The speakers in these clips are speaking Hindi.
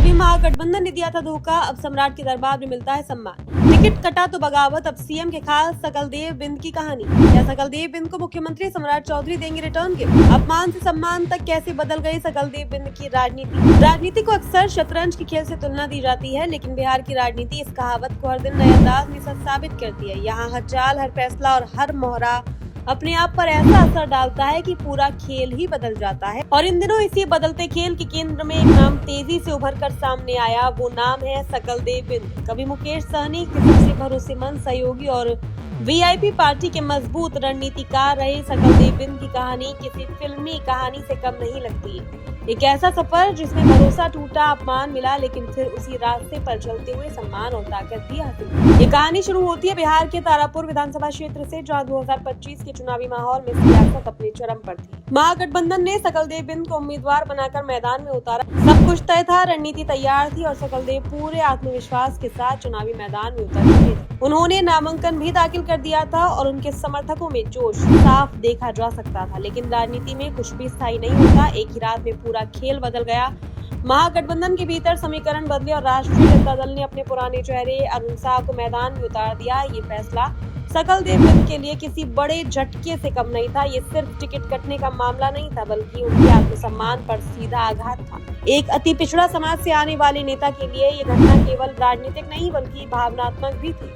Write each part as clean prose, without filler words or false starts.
कभी महागठबंधन ने दिया था धोखा, अब सम्राट के दरबार में मिलता है सम्मान। टिकट कटा तो बगावत, अब सीएम के खास सकलदेव बिंद की कहानी। क्या सकलदेव बिंद को मुख्यमंत्री सम्राट चौधरी देंगे रिटर्न गिफ्ट? अपमान से सम्मान तक कैसे बदल गई सकलदेव बिंद की राजनीति को अक्सर शतरंज के खेल से तुलना दी जाती है, लेकिन बिहार की राजनीति इस कहावत को हर दिन नए अंदाज में सच साबित करती है। यहाँ हर चाल, हर फैसला और हर मोहरा अपने आप पर ऐसा असर डालता है कि पूरा खेल ही बदल जाता है। और इन दिनों इसी बदलते खेल के केंद्र में एक नाम तेजी से उभर कर सामने आया। वो नाम है सकलदेव बिंद। कभी मुकेश सहनी के सबसे भरोसेमंद सहयोगी और वीआईपी पार्टी के मजबूत रणनीतिकार रहे सकलदेव बिंद की कहानी किसी फिल्मी कहानी से कम नहीं लगती। एक ऐसा सफर जिसमें भरोसा टूटा, अपमान मिला, लेकिन फिर उसी रास्ते पर चलते हुए सम्मान और ताकत भी हासिल हुई। ये कहानी शुरू होती है बिहार के तारापुर विधानसभा क्षेत्र से, जहां 2025 के चुनावी माहौल में सियासत अपने चरम पर थी। महागठबंधन ने सकलदेव बिंद को उम्मीदवार बनाकर मैदान में उतारा। सब कुछ तय था, रणनीति तैयार थी और सकलदेव पूरे आत्मविश्वास के साथ चुनावी मैदान में उतर चुके थे। उन्होंने नामांकन भी दाखिल कर दिया था और उनके समर्थकों में जोश साफ देखा जा सकता था। लेकिन राजनीति में कुछ भी स्थायी नहीं होता। एक ही रात में पूरा खेल बदल गया। महागठबंधन के भीतर समीकरण बदले और राष्ट्रीय जनता दल ने अपने पुराने चेहरे अरुण साह को मैदान में उतार दिया। ये फैसला सकलदेव बिंद के लिए किसी बड़े झटके से कम नहीं था। ये सिर्फ टिकट कटने का मामला नहीं था, बल्कि उनके आत्मसम्मान पर सीधा आघात था। एक अति पिछड़ा समाज से आने वाले नेता के लिए ये घटना केवल राजनीतिक नहीं बल्कि भावनात्मक भी थी।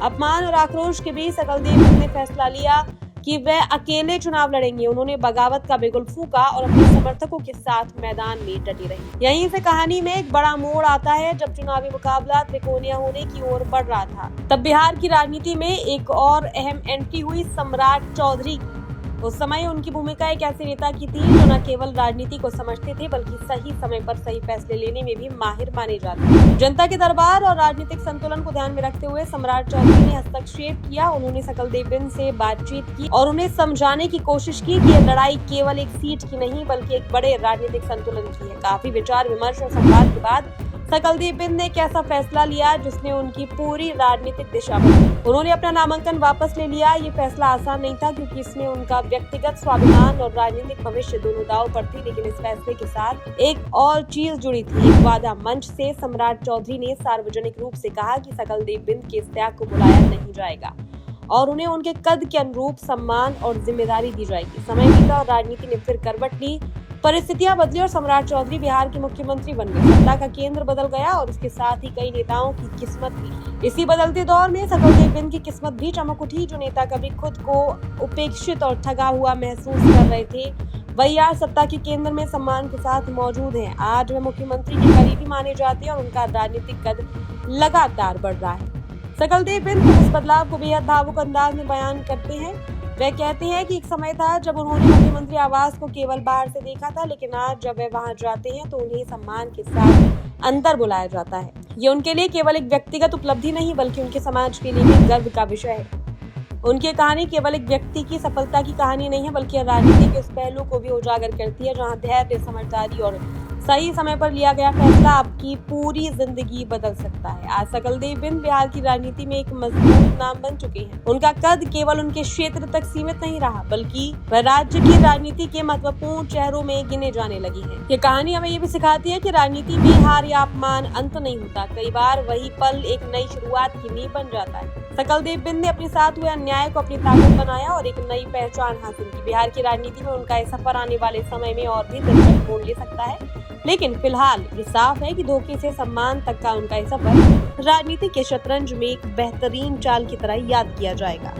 अपमान और आक्रोश के बीच सकलदेव बिंद ने फैसला लिया कि वह अकेले चुनाव लड़ेंगे। उन्होंने बगावत का बिगुल फूंका और अपने समर्थकों के साथ मैदान में डटी रही। यहीं से कहानी में एक बड़ा मोड़ आता है। जब चुनावी मुकाबला त्रिकोणीय होने की ओर बढ़ रहा था, तब बिहार की राजनीति में एक और अहम एंट्री हुई सम्राट चौधरी। उस समय उनकी भूमिका एक ऐसे नेता की थी जो न केवल राजनीति को समझते थे, बल्कि सही समय पर सही फैसले लेने में भी माहिर माने जाते। जनता के दरबार और राजनीतिक संतुलन को ध्यान में रखते हुए सम्राट चौधरी ने हस्तक्षेप किया। उन्होंने सकलदेव बिंद से बातचीत की और उन्हें समझाने की कोशिश की कि यह लड़ाई केवल एक सीट की नहीं बल्कि एक बड़े राजनीतिक संतुलन की है। काफी विचार विमर्श और संवाद के बाद सकलदेव बिंद ने एक ऐसा फैसला लिया जिसने उनकी पूरी राजनीतिक दिशा बदली। उन्होंने अपना नामांकन वापस ले लिया। ये फैसला आसान नहीं था, क्योंकि इसमें उनका व्यक्तिगत स्वाभिमान और राजनीतिक भविष्य दोनों दांव पर थी। लेकिन इस फैसले के साथ एक और चीज जुड़ी थी, एक वादा। मंच से सम्राट चौधरी ने सार्वजनिक रूप से कहा कि सकलदेव बिंद के इस त्याग को बुलाया नहीं जाएगा और उन्हें उनके कद के अनुरूप सम्मान और जिम्मेदारी दी जाएगी। समय बीता और राजनीति ने फिर करवट ली। परिस्थितियां बदली और सम्राट चौधरी बिहार के मुख्यमंत्री बन गए। सत्ता का केंद्र बदल गया और उसके साथ ही कई नेताओं की किस्मत भी। इसी बदलते दौर में सकलदेव बिंद की किस्मत भी चमक उठी। जो नेता कभी खुद को उपेक्षित और ठगा हुआ महसूस कर रहे थे, वही आज सत्ता के केंद्र में सम्मान के साथ मौजूद हैं। आज वे मुख्यमंत्री के करीबी माने जाते हैं और उनका राजनीतिक कद लगातार बढ़ रहा है। सकलदेव बिंद इस बदलाव को बेहद भावुक अंदाज में बयान करते हैं। वे कहते हैं कि एक समय था जब उन्होंने मुख्यमंत्री आवास को केवल बाहर से देखा था, लेकिन आज जब वे वहां जाते हैं तो उन्हें सम्मान के साथ अंदर बुलाया जाता है। ये उनके लिए केवल एक व्यक्तिगत उपलब्धि नहीं बल्कि उनके समाज के लिए भी गर्व का विषय है। उनकी कहानी केवल एक व्यक्ति की सफलता की कहानी नहीं है, बल्कि राजनीति के उस पहलू को भी उजागर करती है जहां धैर्य, समझदारी और सही समय पर लिया गया फैसला आपकी पूरी जिंदगी बदल सकता है। आज सकलदेव बिंद बिहार की राजनीति में एक मजबूत नाम बन चुके हैं। उनका कद केवल उनके क्षेत्र तक सीमित नहीं रहा, बल्कि वह राज्य की राजनीति के महत्वपूर्ण चेहरों में गिने जाने लगी है। ये कहानी हमें ये भी सिखाती है कि राजनीति में हार या अपमान अंत नहीं होता। कई बार वही पल एक नई शुरुआत की नींव बन जाता है। सकलदेव बिंद ने अपने साथ हुए अन्याय को अपनी ताकत बनाया और एक नई पहचान हासिल की। बिहार की राजनीति में उनका ये सफर आने वाले समय में और भी दिलचस्प मोड़ ले सकता है, लेकिन फिलहाल ये साफ है कि धोखे से सम्मान तक का उनका ये सफर राजनीति के शतरंज में एक बेहतरीन चाल की तरह याद किया जाएगा।